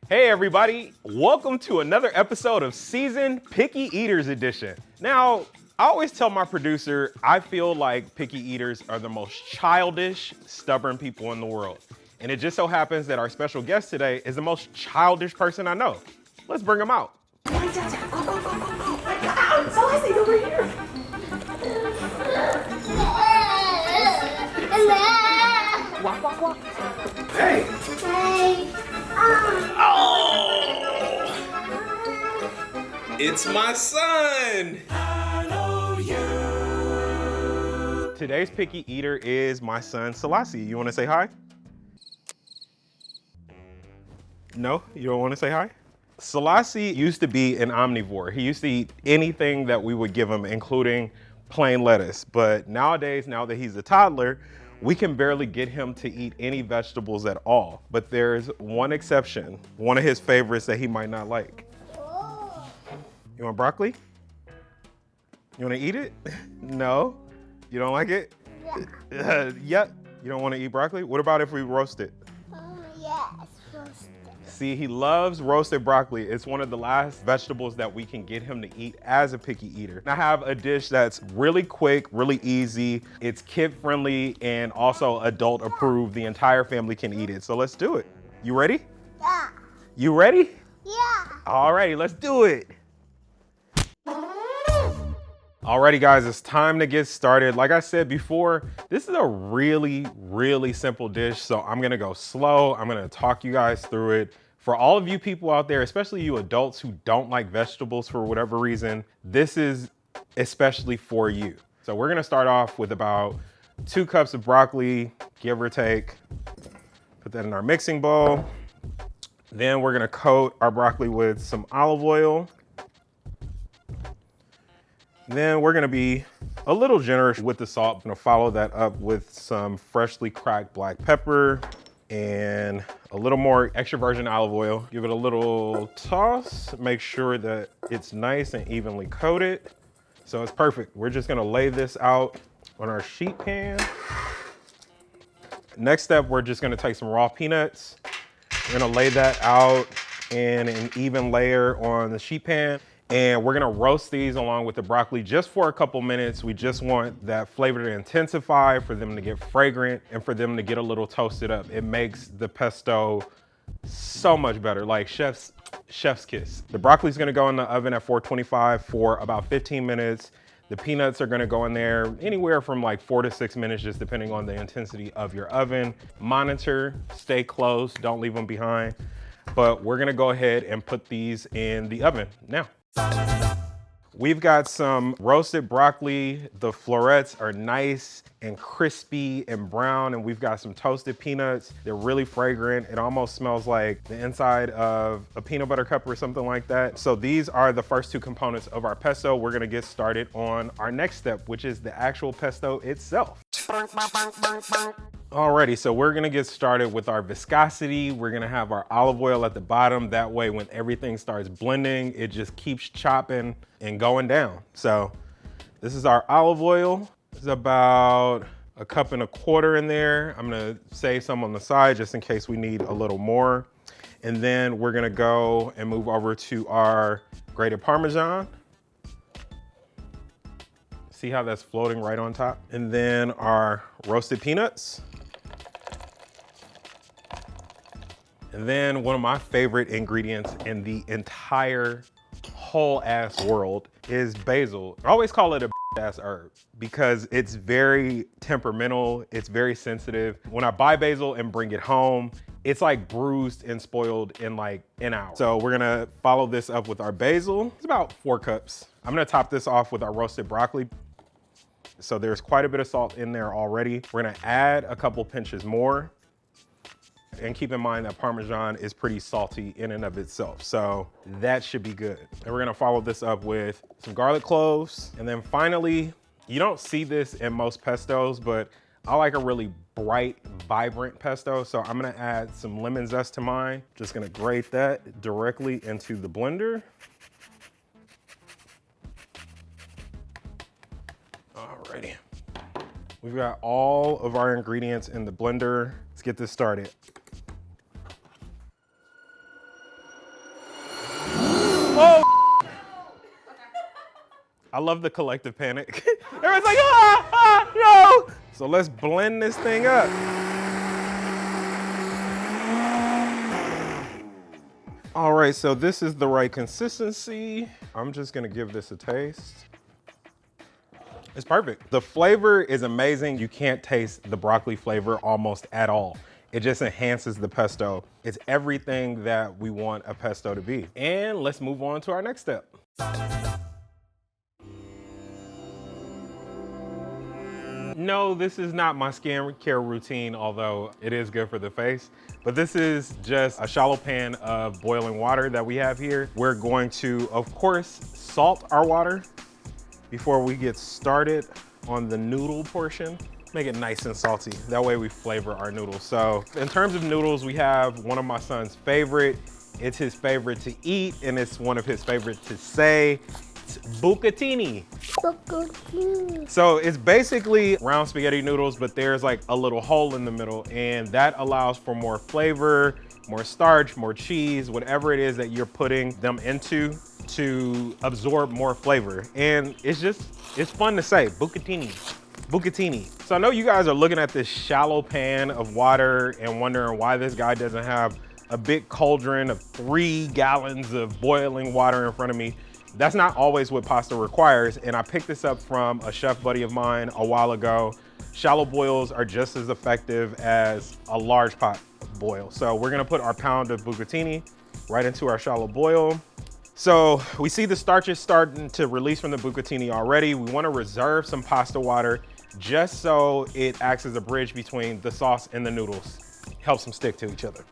Hey everybody, welcome to another episode of Season Picky Eaters Edition. Now, I always tell my producer, I feel like picky eaters are the most childish, stubborn people in the world. And it just so happens that our special guest today is the most childish person I know. Let's bring him out. So I see over here. Walk, walk, walk. Hey. Hey. Oh, it's my son. Hello, you. Today's picky eater is my son, Selassie. You want to say hi? No, you don't want to say hi? Selassie used to be an omnivore. He used to eat anything that we would give him, including plain lettuce. But nowadays, now that he's a toddler, we can barely get him to eat any vegetables at all. But there's one exception, one of his favorites that he might not like. You want broccoli? You want to eat it? No? You don't like it? Yeah. Yep. You don't want to eat broccoli? What about if we roast it? Yes, roasted. See, he loves roasted broccoli. It's one of the last vegetables that we can get him to eat as a picky eater. I have a dish that's really quick, really easy. It's kid friendly and also adult approved. The entire family can eat it. So let's do it. You ready? Yeah. You ready? Yeah. Alrighty, let's do it. Alrighty guys, it's time to get started. Like I said before, this is a really, really simple dish. So I'm gonna go slow. I'm gonna talk you guys through it. For all of you people out there, especially you adults who don't like vegetables for whatever reason, this is especially for you. So we're gonna start off with about 2 cups of broccoli, give or take. Put that in our mixing bowl. Then we're gonna coat our broccoli with some olive oil. Then we're gonna be a little generous with the salt. I'm gonna follow that up with some freshly cracked black pepper and a little more extra virgin olive oil. Give it a little toss, make sure that it's nice and evenly coated. So it's perfect. We're just gonna lay this out on our sheet pan. Next step, we're just gonna take some raw peanuts. We're gonna lay that out in an even layer on the sheet pan. And we're gonna roast these along with the broccoli just for a couple minutes. We just want that flavor to intensify, for them to get fragrant, and for them to get a little toasted up. It makes the pesto so much better, like chef's kiss. The broccoli's gonna go in the oven at 425 for about 15 minutes. The peanuts are gonna go in there anywhere from like 4 to 6 minutes, just depending on the intensity of your oven. Monitor, stay close, don't leave them behind. But we're gonna go ahead and put these in the oven now. We've got some roasted broccoli. The florets are nice and crispy and brown, and we've got some toasted peanuts. They're really fragrant. It almost smells like the inside of a peanut butter cup or something like that. So these are the first 2 components of our pesto. We're gonna get started on our next step, which is the actual pesto itself. Alrighty, so we're gonna get started with our viscosity. We're gonna have our olive oil at the bottom. That way, when everything starts blending, it just keeps chopping and going down. So this is our olive oil. It's about 1.25 cups in there. I'm gonna save some on the side just in case we need a little more. And then we're gonna go and move over to our grated Parmesan. See how that's floating right on top? And then our roasted peanuts. And then one of my favorite ingredients in the entire whole ass world is basil. I always call it a ass herb because it's very temperamental, it's very sensitive. When I buy basil and bring it home, it's like bruised and spoiled in like an hour. So we're gonna follow this up with our basil. It's about 4 cups. I'm gonna top this off with our roasted broccoli. So there's quite a bit of salt in there already. We're gonna add a couple pinches more. And keep in mind that Parmesan is pretty salty in and of itself. So that should be good. And we're gonna follow this up with some garlic cloves. And then finally, you don't see this in most pestos, but I like a really bright, vibrant pesto. So I'm gonna add some lemon zest to mine. Just gonna grate that directly into the blender. Alrighty. We've got all of our ingredients in the blender. Let's get this started. Oh! I love the collective panic. Everyone's like, no! So let's blend this thing up. All right, so this is the right consistency. I'm just gonna give this a taste. It's perfect. The flavor is amazing. You can't taste the broccoli flavor almost at all. It just enhances the pesto. It's everything that we want a pesto to be. And let's move on to our next step. No, this is not my skincare routine, although it is good for the face. But this is just a shallow pan of boiling water that we have here. We're going to, of course, salt our water before we get started on the noodle portion. Make it nice and salty. That way we flavor our noodles. So in terms of noodles, we have one of my son's favorite. It's his favorite to eat, and it's one of his favorite to say. It's bucatini. So it's basically round spaghetti noodles, but there's like a little hole in the middle, and that allows for more flavor, more starch, more cheese, whatever it is that you're putting them into to absorb more flavor. And it's fun to say, bucatini. Bucatini. So I know you guys are looking at this shallow pan of water and wondering why this guy doesn't have a big cauldron of 3 gallons of boiling water in front of me. That's not always what pasta requires, and I picked this up from a chef buddy of mine a while ago. Shallow boils are just as effective as a large pot boil. So we're gonna put our pound of bucatini right into our shallow boil. So we see the starches starting to release from the bucatini already. We wanna reserve some pasta water just so it acts as a bridge between the sauce and the noodles. Helps them stick to each other.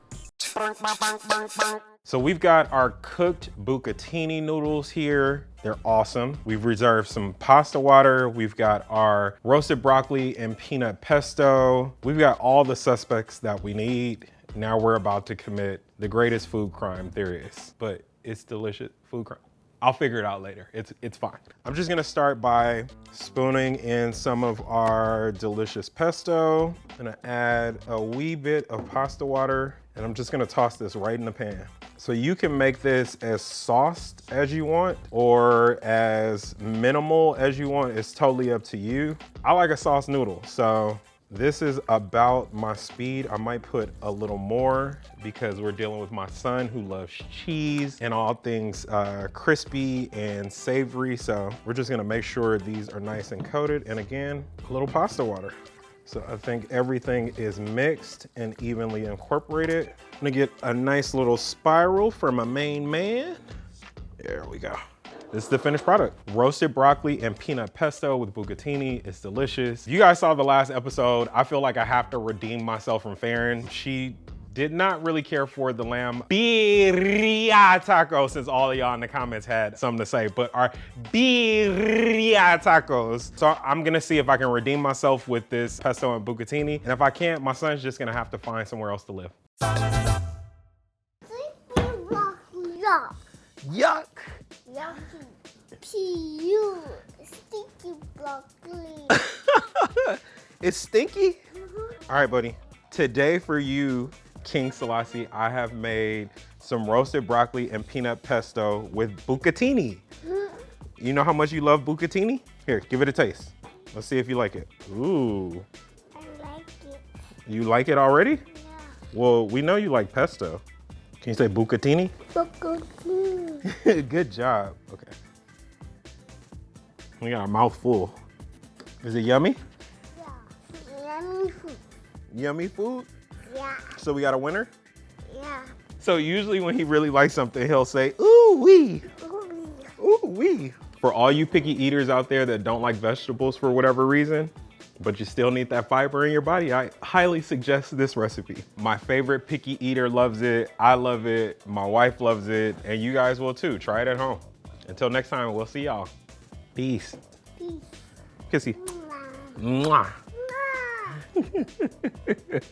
So we've got our cooked bucatini noodles here. They're awesome. We've reserved some pasta water. We've got our roasted broccoli and peanut pesto. We've got all the suspects that we need. Now we're about to commit the greatest food crime there is, but it's delicious food crime. I'll figure it out later. It's fine. I'm just gonna start by spooning in some of our delicious pesto. I'm gonna add a wee bit of pasta water, and I'm just gonna toss this right in the pan. So you can make this as sauced as you want or as minimal as you want. It's totally up to you. I like a sauce noodle, so this is about my speed. I might put a little more because we're dealing with my son who loves cheese and all things crispy and savory. So we're just gonna make sure these are nice and coated. And again, a little pasta water. So I think everything is mixed and evenly incorporated. I'm gonna get a nice little spiral for my main man. There we go. This is the finished product. Roasted broccoli and peanut pesto with bucatini. It's delicious. You guys saw the last episode. I feel like I have to redeem myself from Farron. She did not really care for the lamb birria taco, since all of y'all in the comments had something to say, but our birria tacos. So I'm gonna see if I can redeem myself with this pesto and bucatini. And if I can't, my son's just gonna have to find somewhere else to live. Yuck. Yuck. Yucky. P.U. Stinky broccoli. It's stinky? All right, buddy. Today for you, King Selassie, I have made some roasted broccoli and peanut pesto with bucatini. You know how much you love bucatini? Here, give it a taste. Let's see if you like it. Ooh. I like it. You like it already? Yeah. Well, we know you like pesto. Can you say bucatini? Bucatini. Good job. Okay. We got our mouth full. Is it yummy? Yeah. Yummy food. Yummy food? Yeah. So we got a winner? Yeah. So usually when he really likes something, he'll say, ooh wee, ooh wee. For all you picky eaters out there that don't like vegetables for whatever reason, but you still need that fiber in your body, I highly suggest this recipe. My favorite picky eater loves it, I love it, my wife loves it, and you guys will too. Try it at home. Until next time, we'll see y'all. Peace. Peace. Kissy. Mwah. Mwah. Mwah.